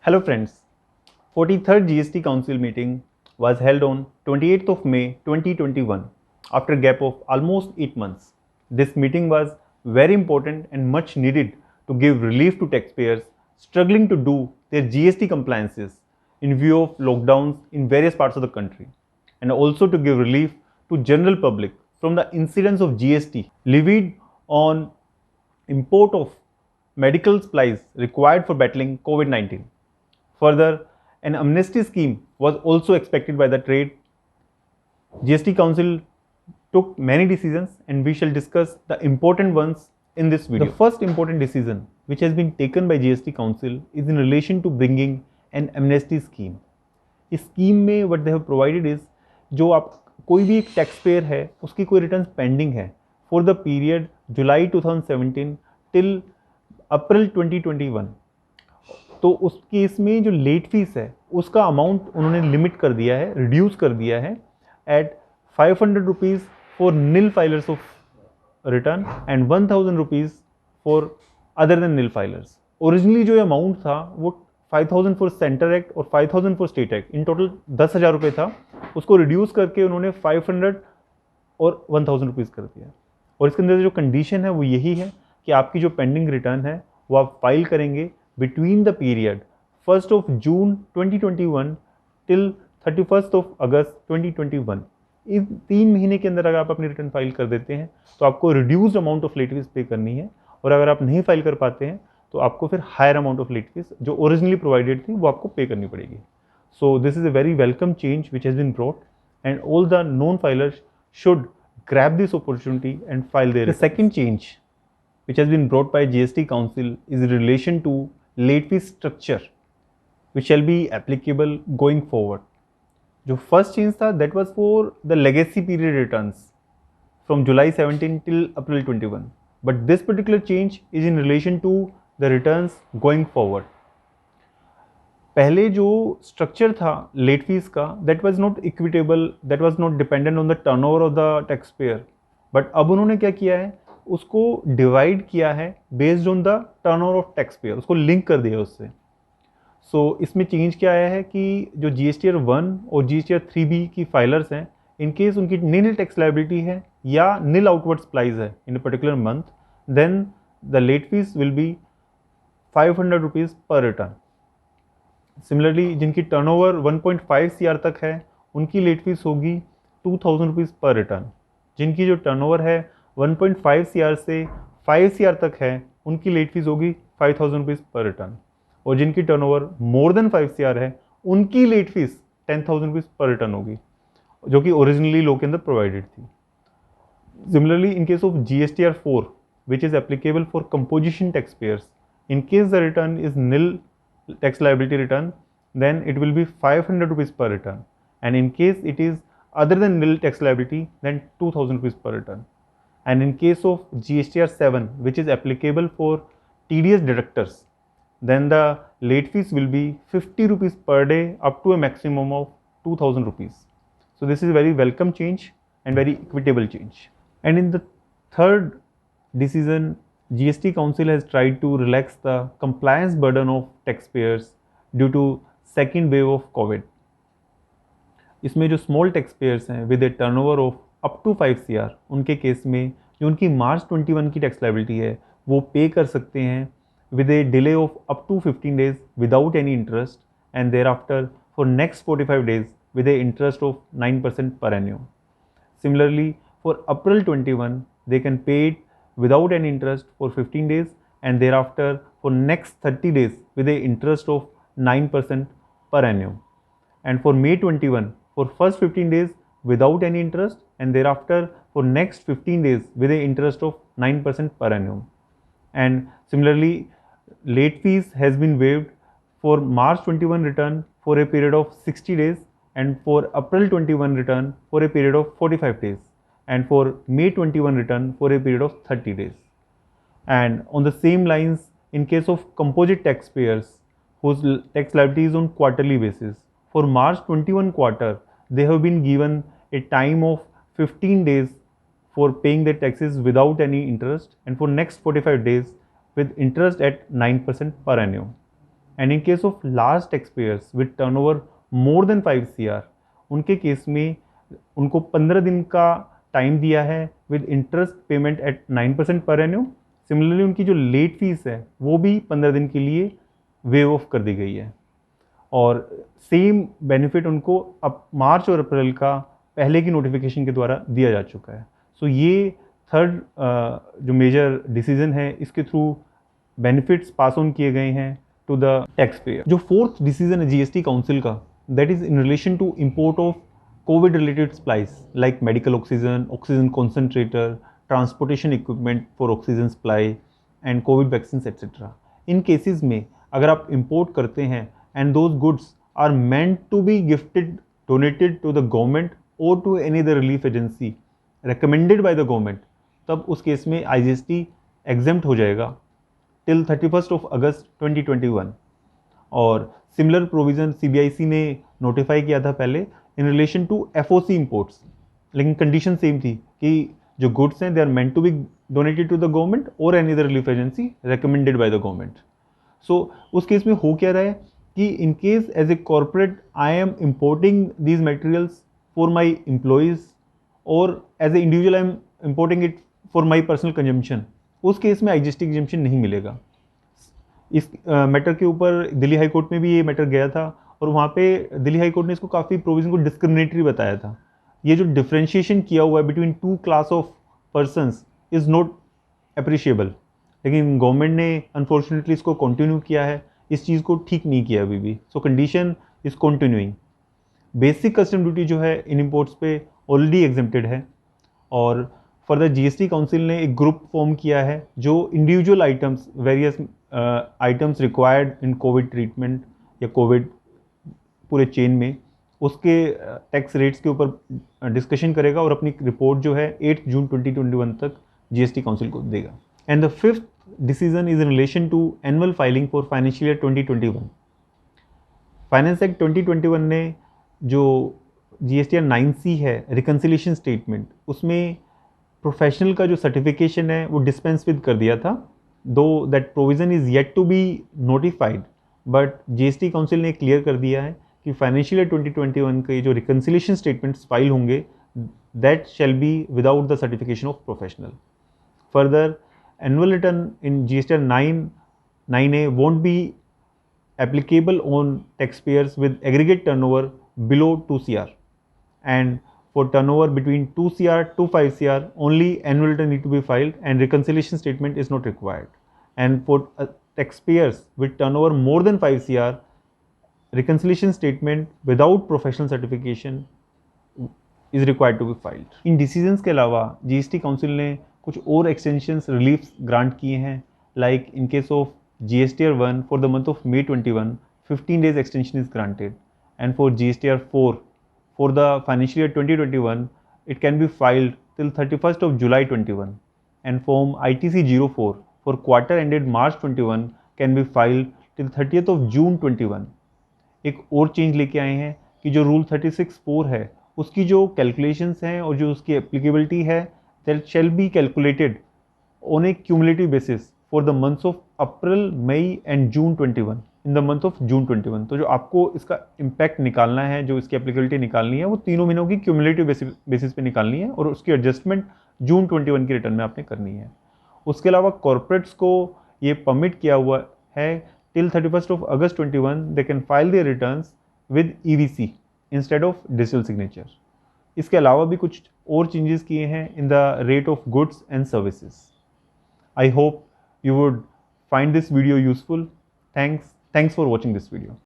Hello friends, 43rd GST Council meeting was held on 28th of May 2021 after a gap of almost 8 months. This meeting was very important and much needed to give relief to taxpayers struggling to do their GST compliances in view of lockdowns in various parts of the country, and also to give relief to general public from the incidence of GST levied on import of medical supplies required for battling COVID-19. Further, an amnesty scheme was also expected by the trade. GST Council took many decisions and we shall discuss the important ones in this video. The first important decision which has been taken by GST Council is in relation to bringing an amnesty scheme. इस scheme में what they have provided is जो आप कोई भी एक tax payer है उसकी कोई रिटर्न पेंडिंग है for the period July 2017 till April 2021, तो उस केस में जो लेट फीस है उसका अमाउंट उन्होंने लिमिट कर दिया है, रिड्यूस कर दिया है at 500 rupees for nil filers of return and 1000 rupees for other than nil filers. Originally जो अमाउंट था वो 5000 फॉर सेंटर एक्ट और 5000 for state act, in total 10,000 रुपये था, उसको रिड्यूस करके उन्होंने 500 और 1000 रुपीज़ कर दिया। और इसके अंदर जो कंडीशन है वो यही है कि आपकी जो पेंडिंग रिटर्न है वो आप फाइल करेंगे between the period 1st of June 2021 till 31st of August 2021। इस 3 महीने के अंदर अगर आप अपनी रिटर्न फाइल कर देते हैं तो आपको reduced amount of late fees pay करनी है, और अगर आप नहीं फाइल कर पाते हैं तो आपको फिर higher amount of late fees जो ओरिजिनली प्रोवाइडेड थी वो आपको पे करनी पड़ेगी। So this is a very welcome change which has been brought and all the non filers should grab this opportunity and file their. The second change which has been brought by GST Council is in relation to late fee structure which shall be applicable going forward. जो first change था that was for the legacy period returns from July 17 till April 21, but this particular change is in relation to the returns going forward. पहले जो structure था late fees का that was not equitable, that was not dependent on the turnover of the tax pair, but अब उन्होंने क्या किया है उसको डिवाइड किया है based on the turnover of tax payer, उसको लिंक कर दिया उससे। सो इसमें चेंज क्या आया है कि जो GSTR 1 और GSTR 3B की फाइलर्स हैं, इन केस उनकी नील टैक्स लाइबिलिटी है या नील आउटवर्ड सप्लाईज है in a particular month, then the late fees will be 500 rupees per return. Similarly जिनकी टर्नओवर 1.5 CR तक है उनकी लेट फीस होगी 2000 रुपीज़ पर रिटर्न। जिनकी जो टर्नओवर है 1.5 CR से 5 CR तक है उनकी लेट फीस होगी 5000 रुपीज़ पर रिटर्न, और जिनकी टर्नओवर मोर देन 5 CR है उनकी late fees 10,000 rupees per return होगी, जो कि ओरिजिनली लॉ के अंदर प्रोवाइडेड थी। Similarly in case of GSTR 4 which is applicable for composition tax payers, in case the return is nil tax liability return, then it will be 500 rupees per return, and in case it is other than nil tax liability, then 2000 rupees per return. And in case of GSTR 7 which is applicable for TDS deductors, then the late fees will be 50 rupees per day up to a maximum of 2000 rupees. So this is a very welcome change and very equitable change. And in the third decision, GST Council has tried to relax the compliance burden of taxpayers due to second wave of COVID. इसमें जो small tax payers हैं with a turnover of up to 5 CR, उनके case में जो उनकी मार्च 21 की tax liability है वो पे कर सकते हैं with a delay of up to 15 days without any interest, and thereafter for next 45 days with a interest of 9% per annum. Similarly, for April 21, they can pay it without any interest for 15 days and thereafter for next 30 days with a interest of 9% per annum. And for May 21, for first 15 days without any interest and thereafter for next 15 days with a interest of 9% per annum. And similarly, late fees has been waived for March 21 return for a period of 60 days and for April 21 return for a period of 45 days. And for May 21 return for a period of 30 days. And on the same lines, in case of composite taxpayers whose tax liability is on quarterly basis, for March 21 quarter, they have been given a time of 15 days for paying their taxes without any interest, and for next 45 days with interest at 9% per annum. And in case of large tax payers with turnover more than 5 CR, उनके case में उनको 15 दिन का time दिया है with interest payment eight 9% पर एन्यूम। Similarly उनकी जो लेट फीस है वो भी 15 दिन के लिए वेव ऑफ कर दी गई है, और सेम बेनिफिट उनको अब मार्च और अप्रैल का पहले की नोटिफिकेशन के द्वारा दिया जा चुका है। सो ये थर्ड जो मेजर डिसीजन है, इसके थ्रू बेनिफिट्स पास ऑन किए गए हैं टू द टैक्स पेयर। जो फोर्थ डिसीजन है जीएसटी काउंसिल का, that is in relation to import of covid related supplies like medical oxygen, oxygen concentrator, transportation equipment for oxygen supply and covid vaccine etcetera. इन cases में अगर आप import करते हैं and those goods are meant to be gifted, donated to the government or to any other relief agency recommended by the government, तब उस case में IGST exempt हो जाएगा till 31st of August 2021। और सिमिलर प्रोविज़न CBIC ने notify किया था पहले in relation to FOC imports, लेकिन कंडीशन सेम थी कि जो गुड्स हैं they are meant to be donated to the government और any other relief agency recommended by the government. So उस केस में हो क्या रहा है कि in case as a corporate I am importing these materials for my employees or as a individual I am importing it for my personal consumption, उस case में IGST exemption नहीं मिलेगा। इस मैटर के ऊपर दिल्ली हाई कोर्ट में भी ये मैटर गया था, और वहाँ पे दिल्ली हाई कोर्ट ने इसको काफ़ी प्रोविजन को डिस्क्रिमिनेटरी बताया था। ये जो डिफ्रेंशिएशन किया हुआ है between two class of persons is not appreciable, लेकिन गवर्नमेंट ने अनफॉर्चुनेटली इसको कंटिन्यू किया है, इस चीज़ को ठीक नहीं किया अभी भी। सो condition is continuing. Basic custom duty जो है इन इम्पोर्ट्स पे ऑलरेडी एग्जेम्प्टेड है, और फर्दर जीएसटी काउंसिल ने एक ग्रुप फॉर्म किया है जो individual items, various items required in Covid treatment या कोविड पूरे चेन में, उसके टैक्स रेट्स के ऊपर डिस्कशन करेगा और अपनी रिपोर्ट जो है 8 जून 2021 तक जीएसटी काउंसिल को देगा। And the fifth decision is in relation to annual filing for financial year 2021। Finance act 2021 ने जो GSTR 9C है रिकन्सिलेशन स्टेटमेंट, उसमें प्रोफेशनल का जो सर्टिफिकेशन है वो डिस्पेंस विद कर दिया था, though that provision is yet to be notified, but GST council ने क्लियर कर दिया है कि फाइनेंशियल ईयर 2021 के जो रिकन्सिलेशन स्टेटमेंट्स फाइल होंगे that shall be without the certification of professional. Further annual return in GSTR 9A won't be applicable on taxpayers with aggregate turnover below 2 CR, and for turnover between 2 CR to 5 CR only annual return need to be filed and reconciliation statement is not required, and for taxpayers with turnover more than 5 CR reconciliation statement without professional certification is required to be filed। In decisions के अलावा GST council ने कुछ और extensions reliefs grant किए हैं, like in case of GSTR 1 for the month of May 21 15 days extension is granted, and for GSTR 4 for the financial year 2021 it can be filed till 31st of July 21, and form ITC 04 for quarter ended March 21 can be filed till 30th of June 21। एक और change लेके आए हैं कि जो rule 36(4) है उसकी जो कैलकुलेशंस हैं और जो उसकी एप्लीकेबिलिटी है that shall be calculated on a cumulative basis for the months of April, May and June 21, in the month of June 21। तो जो आपको इसका इम्पैक्ट निकालना है, जो इसकी एप्लीकेबिलिटी निकालनी है, वो तीनों महीनों की क्यूमुलेटिव बेसिस पे निकालनी है, और उसकी एडजस्टमेंट जून 21 की रिटर्न में आपने करनी है। उसके अलावा कॉर्पोरेट्स को ये परमिट किया हुआ है till 31st of August 21 they can file there returns with EVC instead of digital signature. इसके अलावा भी कुछ और चेंजेस किए हैं in the rate of goods and services. I hope you would find this video useful. Thanks for watching this video.